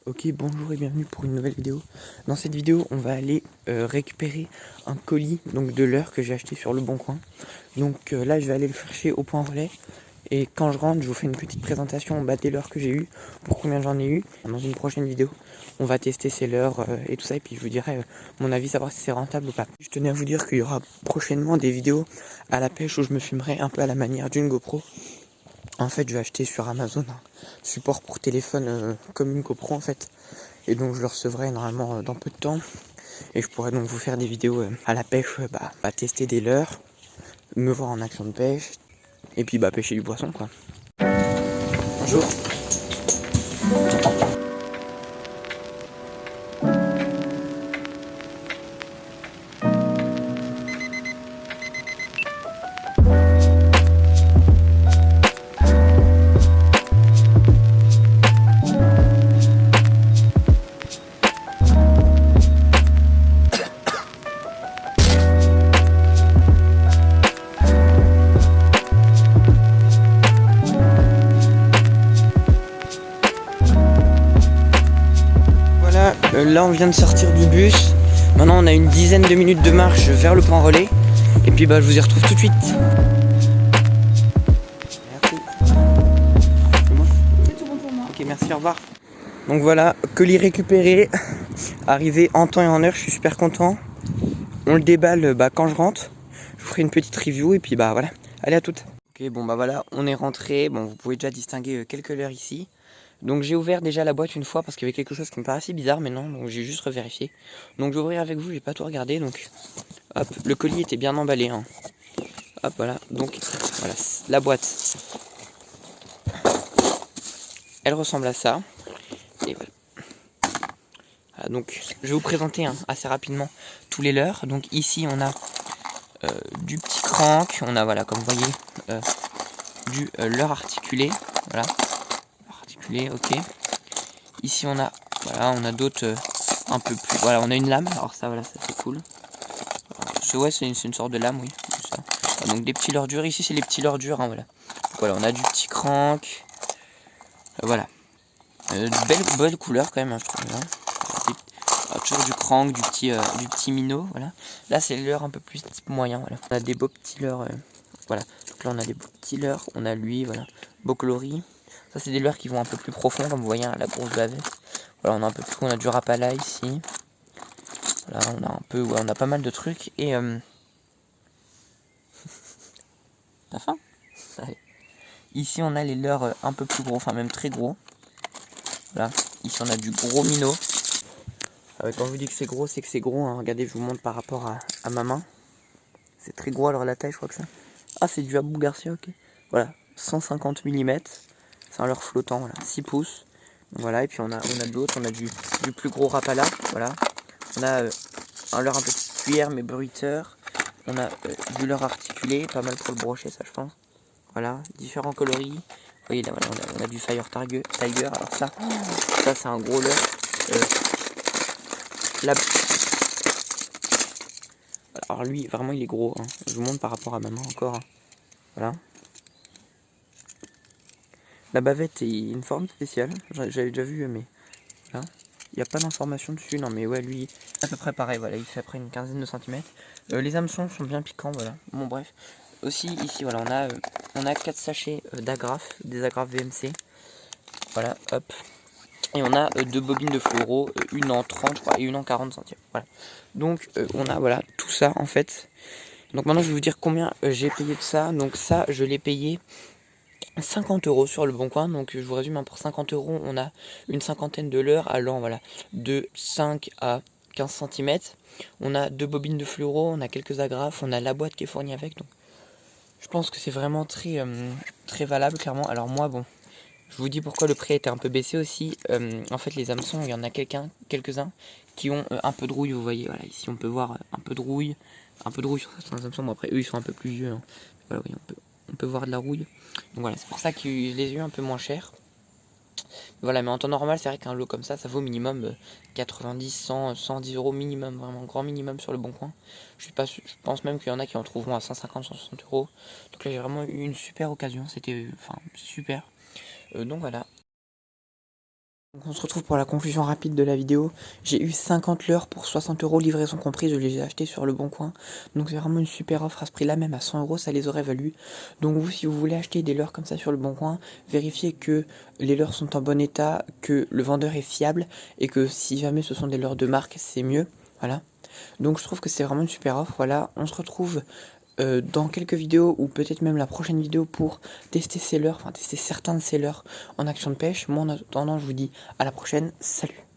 Ok, bonjour et bienvenue pour une nouvelle vidéo. Dans cette vidéo, on va aller récupérer un colis donc de leurre que j'ai acheté sur Le Bon Coin. Donc là, je vais aller le chercher au point relais. Et quand je rentre, je vous fais une petite présentation des leurres que j'ai eu, pour combien j'en ai eu. Dans une prochaine vidéo, on va tester ces leurres et tout ça. Et puis je vous dirai mon avis, savoir si c'est rentable ou pas. Je tenais à vous dire qu'il y aura prochainement des vidéos à la pêche où je me filmerai un peu à la manière d'une GoPro. En fait, je vais acheter sur Amazon un support pour téléphone comme une GoPro en fait. Et donc je le recevrai normalement dans peu de temps. Et je pourrai donc vous faire des vidéos à la pêche, tester des leurres, me voir en action de pêche. Et puis pêcher du poisson quoi. Bonjour. Là on vient de sortir du bus. Maintenant on a une dizaine de minutes de marche vers le point relais. Et puis je vous y retrouve tout de suite. Merci. C'est tout bon pour moi. Ok, merci, au revoir. Donc voilà, colis récupéré, arrivé en temps et en heure, je suis super content. On le déballe quand je rentre. Je vous ferai une petite review et puis voilà. Allez, à toutes. Ok, bon voilà, on est rentré. Bon, vous pouvez déjà distinguer quelques leurres ici. Donc j'ai ouvert déjà la boîte une fois parce qu'il y avait quelque chose qui me paraissait bizarre, mais non, donc j'ai juste revérifié. Donc je vais ouvrir avec vous, j'ai pas tout regardé, donc hop, le colis était bien emballé. Hein. Hop, voilà, donc voilà, la boîte. Elle ressemble à ça. Et voilà. Voilà, donc je vais vous présenter assez rapidement tous les leurres. Donc ici on a du petit crank, on a voilà, comme vous voyez, du leurre articulé. Voilà. Articulé, ok. Ici on a d'autres un peu plus. Voilà, on a une lame. Alors ça voilà, ça c'est cool. Ouais, c'est une sorte de lame, oui. Ça. Donc des petits leurres durs. Ici c'est les petits leurres durs. Hein, voilà. Donc, voilà, on a du petit crank. Voilà. Belle couleur quand même, hein, je trouve. Hein. Toujours du crank, du petit minot. Voilà. Là c'est le leurre un peu plus type moyen. Voilà. On a des beaux petits leurres. Voilà. Donc là on a des beaux petits leurres. On a lui, voilà. Beau coloris. Ça c'est des leurres qui vont un peu plus profond, comme vous voyez, hein, la grosse bavette. Voilà, on a un peu plus, on a du rapala ici. Voilà, on a un peu, ouais, on a pas mal de trucs et t'as faim? Allez. Ici on a les leurres un peu plus gros, enfin même très gros. Voilà, ici on a du gros minot. Quand je vous dis que c'est gros, c'est que c'est gros. Hein. Regardez, je vous montre par rapport à ma main. C'est très gros, alors la taille, je crois que ça. Ah, c'est du Abou Garcia, ok. Voilà, 150 mm. C'est un leurre flottant, voilà, 6 pouces. Donc, voilà, et puis on a d'autres, on a du plus gros rapala, voilà. On a un leurre un peu petite cuillère, mais bruiteur. On a du leurre articulé, pas mal pour le brochet, ça je pense. Voilà, différents coloris. Vous voyez là, voilà, on a du Fire Tiger. Alors ça c'est un gros leurre. Alors lui, vraiment il est gros. Hein. Je vous montre par rapport à ma main encore. Hein. Voilà. La bavette est une forme spéciale. J'avais déjà vu, mais là, il n'y a pas d'information dessus. Non, mais ouais, lui, à peu près pareil. Voilà, il fait après une quinzaine de centimètres. Les hameçons sont bien piquants. Voilà. Bon, bref. Aussi, ici, voilà, on a 4 sachets d'agrafes, des agrafes VMC. Voilà, hop. Et on a 2 bobines de fluoro, une en 30, je crois, et une en 40 centimes. Voilà. Donc, on a, voilà, tout ça, en fait. Donc, maintenant, je vais vous dire combien j'ai payé de ça. Donc, ça, je l'ai payé 50 € sur Le Bon Coin. Donc je vous résume, hein, pour 50 €, on a une cinquantaine de leurres allant voilà, de 5 à 15 cm. On a 2 bobines de fluoro, on a quelques agrafes, on a la boîte qui est fournie avec. Donc je pense que c'est vraiment très, très valable, clairement. Alors moi, bon, je vous dis pourquoi le prix a été un peu baissé aussi. En fait, les hameçons, il y en a quelques-uns qui ont un peu de rouille, vous voyez. Voilà, ici on peut voir un peu de rouille sur certains hameçons. Bon, après, eux, ils sont un peu plus vieux. Hein. Voilà, oui, on peut voir de la rouille. Donc voilà, c'est pour ça que je les ai eu un peu moins cher. Voilà, mais en temps normal, c'est vrai qu'un lot comme ça vaut minimum 90, 100, 110 € minimum, vraiment grand minimum sur Le Bon Coin. Je pense même qu'il y en a qui en trouveront à 150, 160 €. Donc là, j'ai vraiment eu une super occasion, c'était super. Donc voilà. Donc on se retrouve pour la conclusion rapide de la vidéo. J'ai eu 50 leurres pour 60 € livraison comprise, je les ai achetés sur le bon coin. Donc c'est vraiment une super offre à ce prix-là, même à 100 € ça les aurait valu. Donc vous, si vous voulez acheter des leurres comme ça sur le bon coin, vérifiez que les leurres sont en bon état, que le vendeur est fiable et que si jamais ce sont des leurres de marque, c'est mieux. Voilà. Donc je trouve que c'est vraiment une super offre. Voilà, on se retrouve dans quelques vidéos ou peut-être même la prochaine vidéo pour tester ces leurres, enfin tester certains de ces leurres en action de pêche. Moi en attendant je vous dis à la prochaine, salut.